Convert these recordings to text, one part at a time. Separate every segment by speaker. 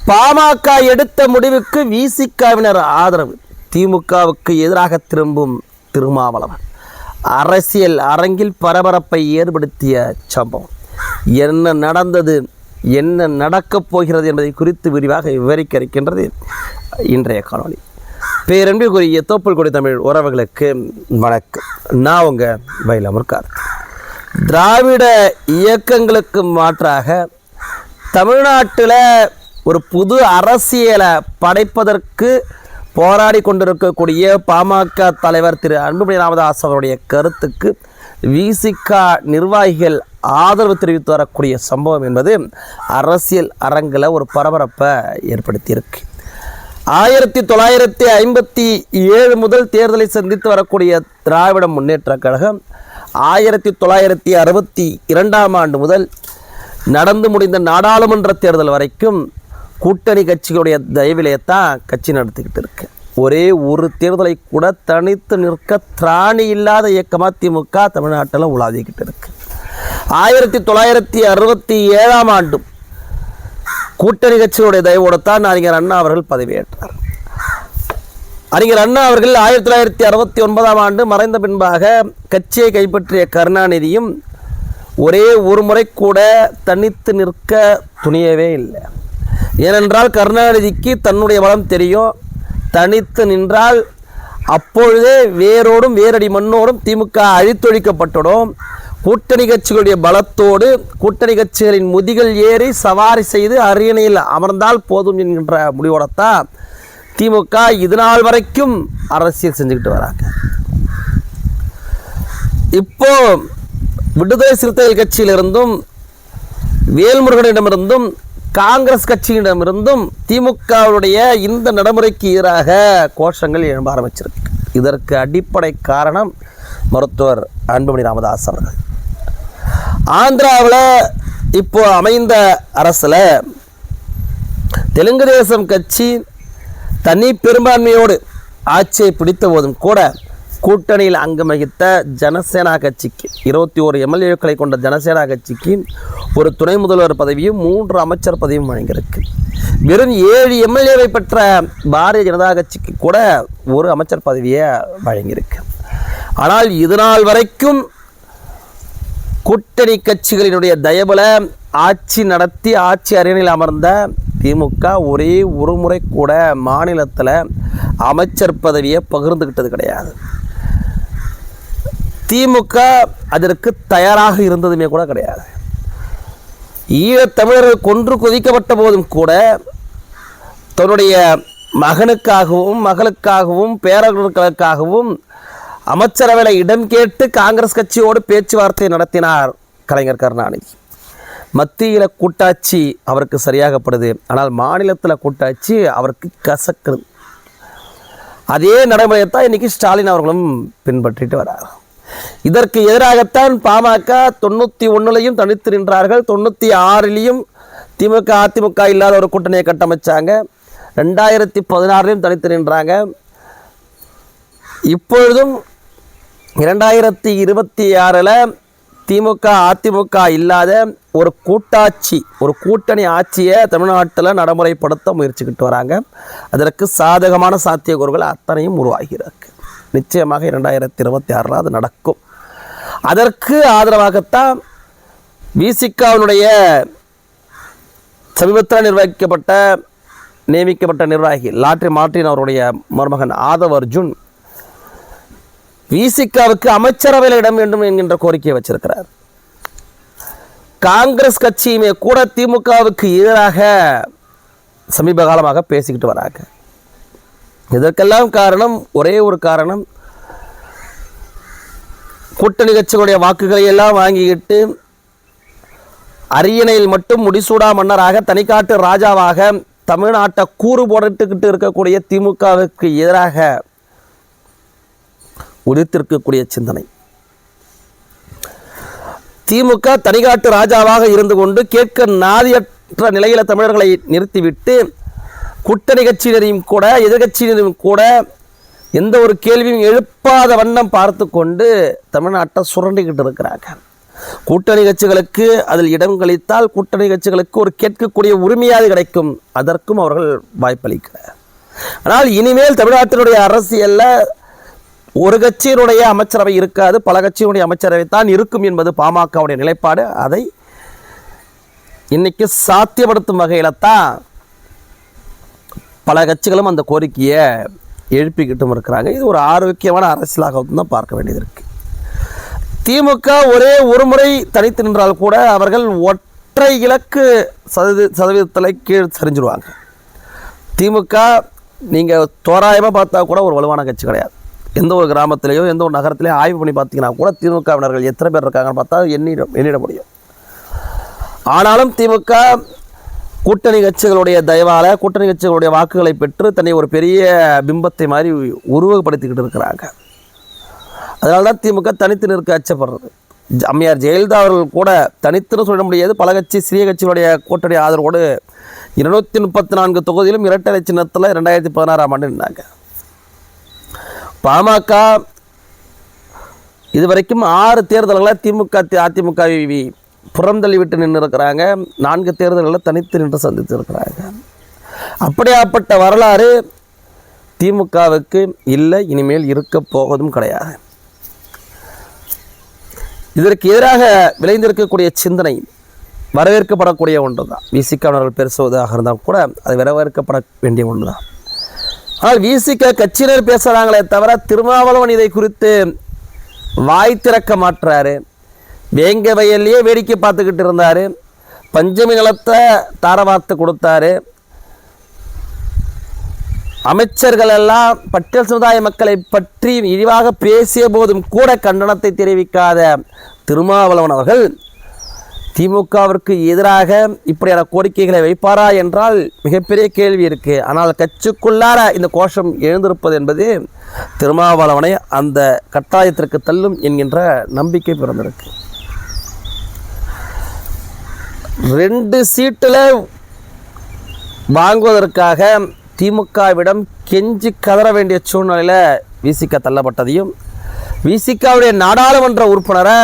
Speaker 1: பாமக எடுத்த முடிவுக்கு விசிகவினர் ஆதரவு. திமுகவுக்கு எதிராக திரும்பும் திருமாவளவன். அரசியல் அரங்கில் பரபரப்பை ஏற்படுத்திய சம்பவம். என்ன நடந்தது, என்ன நடக்கப் போகிறது என்பதை குறித்து விரிவாக விவரிக்க இருக்கின்றது இன்றைய காணொளி. பேரன்பிற்குரிய தோப்புள் கொடி தமிழ் உறவுகளுக்கு வணக்கம். நான் உங்கள் வைலமுர்கார். திராவிட இயக்கங்களுக்கு மாற்றாக தமிழ்நாட்டில் ஒரு புது அரசியலை படைப்பதற்கு போராடி கொண்டிருக்கக்கூடிய பாமக தலைவர் திரு அன்புமணி ராமதாஸ் அவருடைய கருத்துக்கு விசிக நிர்வாகிகள் ஆதரவு தெரிவித்து வரக்கூடிய சம்பவம் என்பது அரசியல் அரங்கில் ஒரு பரபரப்பை ஏற்படுத்தியிருக்கு. 1957 முதல் தேர்தலை சந்தித்து வரக்கூடிய திராவிட முன்னேற்ற கழகம் 1962 ஆண்டு முதல் நடந்து முடிந்த நாடாளுமன்ற தேர்தல் வரைக்கும் கூட்டணி கட்சிகளுடைய தயவிலே தான் கட்சி நடத்திக்கிட்டு இருக்கு. ஒரே ஒரு தேர்தலை கூட தனித்து நிற்க திராணி இல்லாத இயக்கமாக திமுக தமிழ்நாட்டில் உலாதிக்கிட்டு இருக்கு. 1967 ஆண்டு கூட்டணி கட்சிகளுடைய தயவோடு தான் அறிஞர் அண்ணா அவர்கள் பதவியேற்றார். அறிஞர் அண்ணா அவர்கள் 1969 ஆண்டு மறைந்த பின்பாக கட்சியை கைப்பற்றிய கருணாநிதியும் ஒரே ஒரு முறை கூட தனித்து நிற்க துணியவே இல்லை. ஏனென்றால் கருணாநிதிக்கு தன்னுடைய பலம் தெரியும். தனித்து நின்றால் அப்பொழுதே வேரோடும் வேரடி மண்ணோடும் திமுக அழித்தொழிக்கப்பட்டுடும். கூட்டணி கட்சிகளுடைய பலத்தோடு கூட்டணி கட்சிகளின் முதிகள் ஏறி சவாரி செய்து அரியணையில் அமர்ந்தால் போதும் என்கின்ற முடிவோடத்தான் திமுக இதுநாள் வரைக்கும் அரசியல் செஞ்சுக்கிட்டு வராங்க. இப்போ விடுதலை சிறுத்தைகள் கட்சியிலிருந்தும் வேல்முருகனிடமிருந்தும் காங்கிரஸ் கட்சியிடமிருந்தும் திமுகவுடைய இந்த நடைமுறைக்கு எதிராக கோஷங்கள் எழும்ப ஆரம்பிச்சிருக்கு. இதற்கு அடிப்படை காரணம் மருத்துவர் அன்புமணி ராமதாஸ் அவர்கள். ஆந்திராவில் இப்போ அமைந்த அரசில் தெலுங்கு தேசம் கட்சி தனி பெரும்பான்மையோடு ஆட்சியை பிடித்த போதும் கூட கூட்டணியில் அங்கம் வகித்த ஜனசேனா கட்சிக்கு 21 எம்எல்ஏக்களை கொண்ட ஜனசேனா கட்சிக்கு ஒரு துணை முதல்வர் பதவியும் 3 அமைச்சர் பதவியும் வழங்கியிருக்கு. வெறும் 7 எம்எல்ஏவை பெற்ற பாரதிய ஜனதா கட்சிக்கு கூட ஒரு அமைச்சர் பதவியை வழங்கியிருக்கு. ஆனால் இதுநாள் வரைக்கும் கூட்டணி கட்சிகளினுடைய தயவுல ஆட்சி நடத்தி ஆட்சி அரியணையில் அமர்ந்த திமுக ஒரே ஒரு முறை கூட மாநிலத்தில் அமைச்சர் பதவியை பகிர்ந்துக்கிட்டது கிடையாது. திமுக அதற்கு தயாராக இருந்ததுமே கூட கிடையாது. ஈழத்தமிழர்கள் கொன்று குவிக்கப்பட்ட போதும் கூட தன்னுடைய மகனுக்காகவும் மகளுக்காகவும் பேரர்களுக்காகவும் அமைச்சரவையில் இடம் கேட்டு காங்கிரஸ் கட்சியோடு பேச்சுவார்த்தை நடத்தினார் கலைஞர் கருணாநிதி. மத்தியில் கூட்டாட்சி அவருக்கு சரியாகப்படுது, ஆனால் மாநிலத்தில் கூட்டாட்சி அவருக்கு கசக்குது. அதே நடைமுறையைத்தான் இன்னைக்கு ஸ்டாலின் அவர்களும் பின்பற்றிட்டு வரார். இதற்கு எதிராகத்தான் பாமக 91 தனித்து நின்றார்கள். 96 திமுக அதிமுக இல்லாத ஒரு கூட்டணியை கட்டமைச்சாங்க. 2016 தனித்து நின்றாங்க. இப்பொழுதும் 2026 திமுக அதிமுக இல்லாத ஒரு கூட்டாட்சி, ஒரு கூட்டணி ஆட்சியை தமிழ்நாட்டில் நடைமுறைப்படுத்த முயற்சிக்கிட்டு வராங்க. அதற்கு சாதகமான சாத்தியக்கூறுகள் அத்தனையும் உருவாகிறது. நிச்சயமாக 2026 அது நடக்கும். அதற்கு ஆதரவாகத்தான் விசிகவினுடைய சமீபத்தில் நியமிக்கப்பட்ட நிர்வாகி லாட்ரி மார்டின் அவருடைய மருமகன் ஆதவ் அர்ஜுன் விசிகவுக்கு அமைச்சரவையில் இடம் வேண்டும் என்கின்ற கோரிக்கையை வச்சிருக்கிறார். காங்கிரஸ் கட்சியுமே கூட திமுகவுக்கு எதிராக சமீப காலமாக பேசிக்கிட்டு வராங்க. இதற்கெல்லாம் காரணம் ஒரே ஒரு காரணம், கூட்டணி கட்சிகளுடைய வாக்குகளை எல்லாம் வாங்கிக்கிட்டு அரியணையில் மட்டும் முடிசூடா மன்னராக தனிக்காட்டு ராஜாவாக தமிழ்நாட்டை கூறு போட்டுக்கிட்டு இருக்கக்கூடிய திமுகவுக்கு எதிராக உதித்திருக்கக்கூடிய சிந்தனை. திமுக தனிக்காட்டு ராஜாவாக இருந்து கொண்டு கேட்க நாதியற்ற நிலையில தமிழர்களை நிறுத்திவிட்டு கூட்டணி கட்சியினரையும் கூட எதிர்கட்சியினரையும் கூட எந்த ஒரு கேள்வியும் எழுப்பாத வண்ணம் பார்த்து கொண்டு தமிழ்நாட்டை சுரண்டிக்கிட்டு இருக்கிறாங்க. கூட்டணி கட்சிகளுக்கு அதில் இடம் கழித்தால் கூட்டணி கட்சிகளுக்கு ஒரு கேட்கக்கூடிய உரிமையாக கிடைக்கும், அதற்கும் அவர்கள் வாய்ப்பளிக்கிறார். ஆனால் இனிமேல் தமிழ்நாட்டினுடைய அரசியலில் ஒரு கட்சியினுடைய அமைச்சரவை இருக்காது, பல கட்சியினுடைய அமைச்சரவை தான் இருக்கும் என்பது பாமகவுடைய நிலைப்பாடு. அதை இன்னைக்கு சாத்தியப்படுத்தும் வகையில் தான் பல கட்சிகளும் அந்த கோரிக்கையை எழுப்பிக்கிட்டும் இருக்கிறாங்க. இது ஒரு ஆரோக்கியமான அரசியலாகவும் தான் பார்க்க வேண்டியது இருக்கு. திமுக ஒரே ஒரு முறை தனித்து நின்றால் கூட அவர்கள் ஒற்றை இலக்கு சதவீதத்தில் கீழ் சரிஞ்சிருவாங்க. திமுக நீங்கள் தோராயமாக பார்த்தா கூட ஒரு வலுவான கட்சி கிடையாது. எந்த ஒரு கிராமத்திலேயோ எந்த ஒரு நகரத்திலேயோ ஆய்வு பண்ணி பார்த்தீங்கன்னா கூட திமுகவினர்கள் எத்தனை பேர் இருக்காங்கன்னு பார்த்தா எண்ணிட முடியும். ஆனாலும் திமுக கூட்டணி கட்சிகளுடைய தயவால் கூட்டணி கட்சிகளுடைய வாக்குகளை பெற்று தன்னை ஒரு பெரிய பிம்பத்தை மாதிரி உருவகப்படுத்திக்கிட்டு இருக்கிறாங்க. அதனால தான் திமுக தனித்து நிற்க அச்சப்படுறது. அம்மையார் ஜெயலலிதா அவர்கள் கூட தனித்துன்னு சொல்ல முடியாது, பல கட்சி சிறிய கட்சிகளுடைய கூட்டணி ஆதரவோடு 234 தொகுதியிலும் இரட்டை சின்னத்தில் 2016ஆம் ஆண்டு நின்றாங்க. பாமக இதுவரைக்கும் 6 தேர்தல்களை திமுக அதிமுக புறந்தள்ளி விட்டு நின்று இருக்கிறாங்க. 4 தேர்தல்களில் தனித்து நின்று சந்தித்து இருக்கிறாங்க. அப்படியாப்பட்ட வரலாறு திமுகவுக்கு இல்லை, இனிமேல் இருக்க போவதும் கிடையாது. இதற்கு எதிராக விளைந்திருக்கக்கூடிய சிந்தனை வரவேற்கப்படக்கூடிய ஒன்று தான். விசிகவர்கள் பேசுவதாக இருந்தால் கூட அது வரவேற்கப்பட வேண்டிய ஒன்று தான். ஆனால் விசிக கட்சியினர் பேசுகிறாங்களே தவிர திருமாவளவன் இதை குறித்து வாய் திறக்க மாட்டுறாரு. வேங்க வயல்லையே வேடிக்கை பார்த்துக்கிட்டு இருந்தார். பஞ்சமி நிலத்தை தாரவார்த்து கொடுத்தாரு. அமைச்சர்கள் எல்லாம் பட்டியல் சமுதாய மக்களை பற்றி இழிவாக பேசிய போதும் கூட கண்டனத்தை தெரிவிக்காத திருமாவளவன் அவர்கள் திமுகவிற்கு எதிராக இப்படியான கோரிக்கைகளை வைப்பாரா என்றால் மிகப்பெரிய கேள்வி இருக்குது. ஆனால் கட்சிக்குள்ளார இந்த கோஷம் எழுந்திருப்பது என்பது திருமாவளவனை அந்த கட்டாயத்திற்கு தள்ளும் என்கின்ற நம்பிக்கை பிறந்திருக்கு. 2 சீட்டில் வாங்குவதற்காக திமுகவிடம் கெஞ்சி கதற வேண்டிய சூழ்நிலையில் விசிக தள்ளப்பட்டதையும், விசிகவுடைய நாடாளுமன்ற உறுப்பினரை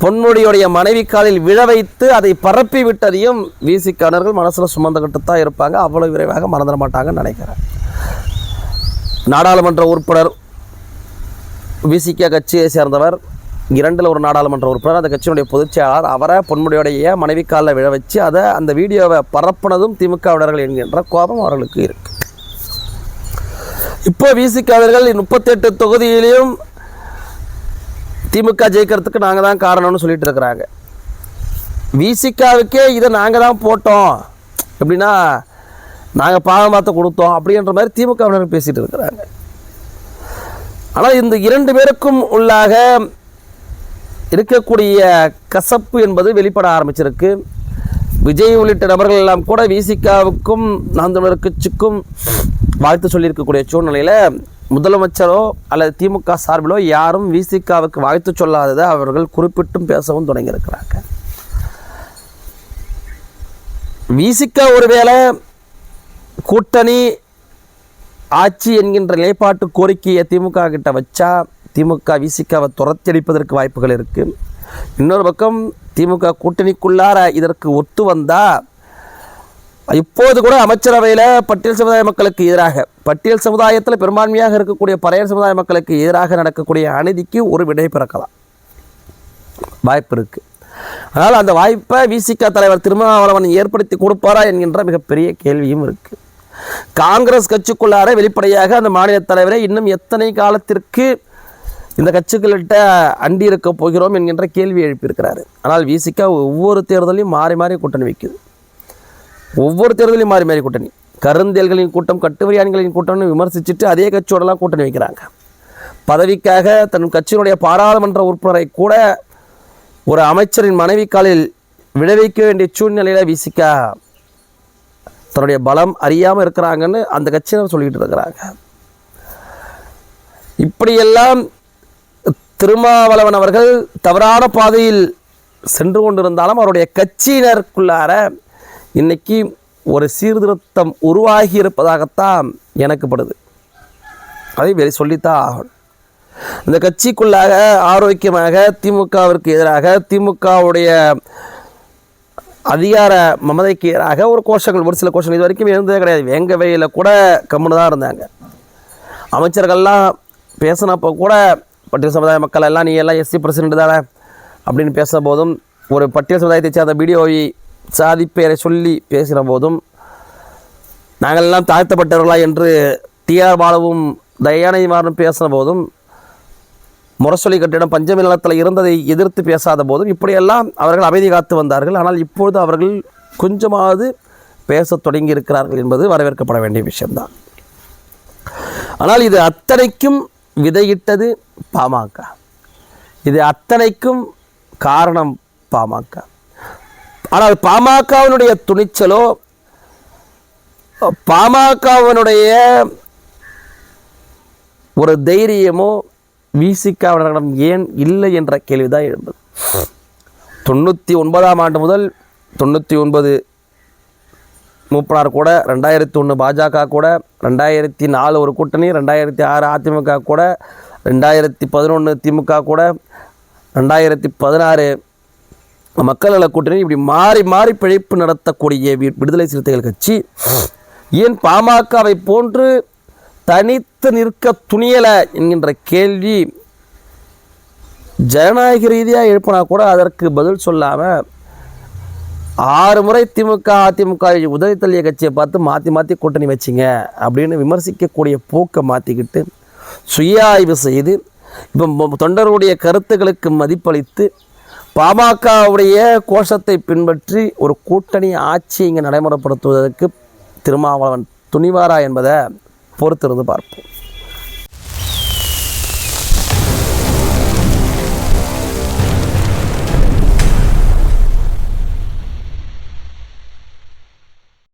Speaker 1: பொன்முடியுடைய மனைவி காலில் விழ வைத்து அதை பரப்பி விட்டதையும் விசிகவர்கள் மனசில் சுமந்துக்கிட்டு தான் இருப்பாங்க. அவ்வளோ விரைவாக மறந்துட மாட்டாங்கன்னு நினைக்கிறேன். நாடாளுமன்ற உறுப்பினர் விசிக கட்சியை சேர்ந்தவர், 2ல் ஒரு நாடாளுமன்ற உறுப்பினர், அந்த கட்சியினுடைய பொதுச்செயலாளர், அவரை பொன்முடியுடைய மனைவி காலில் விழ வச்சு அதை அந்த வீடியோவை பரப்புனதும் திமுகவினர்கள் என்கின்ற கோபம் அவர்களுக்கு இருக்கு. இப்போ விசிகவர்கள் 38 தொகுதியிலையும் திமுக ஜெயிக்கிறதுக்கு நாங்கள் தான் காரணம்னு சொல்லிட்டு இருக்கிறாங்க. விசிகவுக்கே இதை நாங்கள் தான் போட்டோம், எப்படின்னா நாங்கள் பாகமாத்த கொடுத்தோம் அப்படின்ற மாதிரி திமுகவினர்கள் பேசிகிட்டு இருக்கிறாங்க. ஆனால் இந்த 2 பேருக்கும் உள்ளாக இருக்கக்கூடிய கசப்பு என்பது வெளிப்பட ஆரம்பிச்சிருக்கு. விஜய் உள்ளிட்ட நபர்கள் எல்லாம் கூட விசிகவுக்கும் நாம் தமிழர் கட்சிக்கும் வாழ்த்து சொல்லியிருக்கக்கூடிய சூழ்நிலையில் முதலமைச்சரோ அல்லது திமுக சார்பிலோ யாரும் விசிகவுக்கு வாழ்த்து சொல்லாததை அவர்கள் குறிப்பிட்டும் பேசவும் தொடங்கியிருக்கிறாங்க. விசிக ஒருவேளை கூட்டணி ஆட்சி என்கின்ற நிலைப்பாட்டு கோரிக்கையை திமுக கிட்ட வச்சா திமுக விசிகவை துரத்தடிப்பதற்கு வாய்ப்புகள் இருக்குது. இன்னொரு பக்கம் திமுக கூட்டணிக்குள்ளார இதற்கு ஒத்து வந்தால் இப்போது கூட அமைச்சரவையில் பட்டியல் சமுதாய மக்களுக்கு எதிராக, பட்டியல் சமுதாயத்தில் பெரும்பான்மையாக இருக்கக்கூடிய பறையர் சமுதாய மக்களுக்கு எதிராக நடக்கக்கூடிய அநீதிக்கு ஒரு விடை பிறக்கலாம், வாய்ப்பு இருக்குது. ஆனால் அந்த வாய்ப்பை விசிக தலைவர் திருமாவளவன் ஏற்படுத்தி கொடுப்பாரா என்கின்ற மிகப்பெரிய கேள்வியும் இருக்குது. காங்கிரஸ் கட்சிக்குள்ளார வெளிப்படையாக அந்த மாநில தலைவரை இன்னும் எத்தனை காலத்திற்கு இந்த கட்சிகள்கிட்ட அண்டி இருக்க போகிறோம் என்கின்ற கேள்வி எழுப்பியிருக்கிறாரு. ஆனால் விசிக ஒவ்வொரு தேர்தலையும் மாறி மாறி கூட்டணி வைக்குது. ஒவ்வொரு தேர்தலையும் மாறி மாறி கூட்டணி, கருந்தியல்களின் கூட்டம், கட்டுவிரியாணிகளின் கூட்டம்னு விமர்சிச்சுட்டு அதே கட்சியோடலாம் கூட்டணி வைக்கிறாங்க. பதவிக்காக தன் கட்சியினுடைய பாராளுமன்ற உறுப்பினரை கூட ஒரு அமைச்சரின் மனைவி காலில் விளைவிக்க வேண்டிய சூழ்நிலையில் விசிக தன்னுடைய பலம் அறியாமல் இருக்கிறாங்கன்னு அந்த கட்சியினர் சொல்லிக்கிட்டு இருக்கிறாங்க. இப்படியெல்லாம் திருமாவளவன் அவர்கள் தவறான பாதையில் சென்று கொண்டிருந்தாலும் அவருடைய கட்சியினருக்குள்ளார இன்னைக்கு ஒரு சீர்திருத்தம் உருவாகி இருப்பதாகத்தான் எனக்கு படுது. அதை சொல்லித்தான் ஆகணும். இந்த கட்சிக்குள்ளாக ஆரோக்கியமாக திமுகவிற்கு எதிராக திமுகவுடைய அதிகார மமதைக்கு எதிராக ஒரு கோஷங்கள், ஒரு சில கோஷங்கள் இது வரைக்கும் இருந்ததே கிடையாது. வேங்கவையில் கூட கம்முன்னு தான் இருந்தாங்க. அமைச்சர்கள்லாம் பேசினப்போ கூட பட்டியல் சமுதாய மக்கள் எல்லாம் நீ எல்லாம் எஸ்சி பிரசிடென்ட் தானே அப்படின்னு பேசுகிற போதும், ஒரு பட்டியல் சமுதாயத்தை சேர்ந்த பிடிஓவை சாதி பெயரை சொல்லி பேசுகிற போதும், நாங்கள் எல்லாம் தாழ்த்தப்பட்டவர்களா என்று டிஆர் பாலுவும் தயாநிதிமாறனும் பேசின போதும், முரசொலி கட்டிடம் பஞ்சமி நிலத்தில் இருந்ததை எதிர்த்து பேசாத போதும் இப்படியெல்லாம் அவர்கள் அமைதி காத்து வந்தார்கள். ஆனால் இப்பொழுது அவர்கள் கொஞ்சமாவது பேசத் தொடங்கி இருக்கிறார்கள் என்பது வரவேற்கப்பட வேண்டிய விஷயம்தான். ஆனால் இது அத்தனைக்கும் விதையிட்டது பாமக. இது அத்தனைக்கும் காரணம் பாமக. ஆனால் பாமகவினுடைய துணிச்சலோ பாமகவினுடைய ஒரு தைரியமோ விசிகாவினரிடம் ஏன் இல்லை என்ற கேள்விதான் எழுந்தது. 99ஆம் ஆண்டு முதல் 99 மூப்பனார் கூட, 2001 பாஜக கூட, 2004 ஒரு கூட்டணி, 2006 அதிமுக கூட, 2011 திமுக கூட, 2016 மக்கள் நல கூட்டணி, இப்படி மாறி மாறி பிழைப்பு நடத்தக்கூடிய விடுதலை சிறுத்தைகள் கட்சி ஏன் பாமகவை போன்று தனித்து நிற்க துணியலை என்கின்ற கேள்வி ஜனநாயக ரீதியாக எழுப்பினா கூட அதற்கு பதில் சொல்லாமல் 6 முறை திமுக அதிமுக உதவி தள்ளிய கட்சியை பார்த்து மாற்றி மாற்றி கூட்டணி வச்சிங்க அப்படின்னு விமர்சிக்கக்கூடிய போக்கை மாற்றிக்கிட்டு சுய ஆய்வு செய்து இப்போ தொண்டர்களுடைய கருத்துக்களுக்கு மதிப்பளித்து பாமகவுடைய கோஷத்தை பின்பற்றி ஒரு கூட்டணி ஆட்சி இங்கே நடைமுறைப்படுத்துவதற்கு திருமாவளவன் துணிவாரா என்பதை பொறுத்திருந்து பார்ப்போம்.